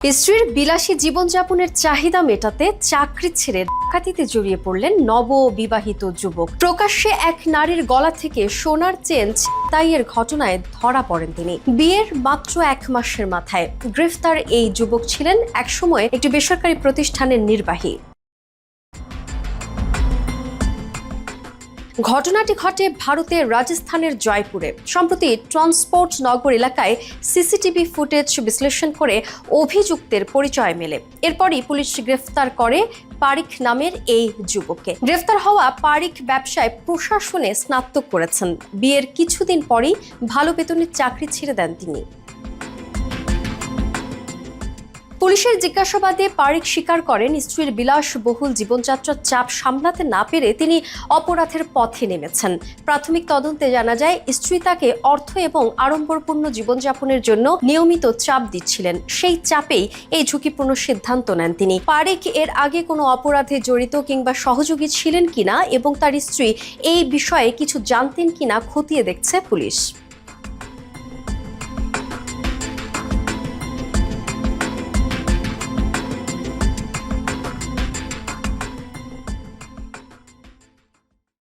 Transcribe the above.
স্ত্রীর বিলাসী জীবনযাপনের চাহিদা মেটাতে চাকরি ছেড়ে ডাকাতিতে জড়িয়ে পড়লেন নববিবাহিত যুবক। প্রকাশ্যে এক নারীর গলা থেকে সোনার চেন ছিনতাইয়ের ঘটনায় ধরা পড়েন তিনি। বিয়ের মাত্র 1 মাসের মাথায় গ্রেফতার এই যুবক ছিলেন একসময় একটি বেসরকারি প্রতিষ্ঠানের নির্বাহী। ঘটনাটি ঘটে ভারতের রাজস্থানের জয়পুরে। সম্প্রতি ট্রান্সপোর্ট নগর এলাকায় সিসিটিভি ফুটেজ বিশ্লেষণ করে অভিযুক্তের পরিচয় মেলে। এরপরই পুলিশ গ্রেফতার করে পারিক নামের এই যুবককে। গ্রেফতার হওয়া পারিক ব্যবসায় প্রশাসনে স্নাতক করেছেন। বিয়ের কিছুদিন পরই ভালো বেতনের চাকরি ছেড়ে দেন তিনি। পুলিশের জিজ্ঞাসাবাদে পারিক স্বীকার করেন, স্ত্রীর বিলাসবহুল জীবনযাত্রার চাপ সামলাতে না পেরে তিনি অপরাধের পথে নেমেছেন। প্রাথমিক তদন্তে জানা যায়, স্ত্রী তাকে অর্থ এবং আড়ম্বরপূর্ণ জীবনযাপনের জন্য নিয়মিত চাপ দিচ্ছিলেন। সেই চাপেই এই ঝুঁকিপূর্ণ সিদ্ধান্ত নেন তিনি। পারিক এর আগে কোনো অপরাধে জড়িত কিংবা সহযোগী ছিলেন কিনা এবং তার স্ত্রী এই বিষয়ে কিছু জানতেন কিনা খতিয়ে দেখছে পুলিশ।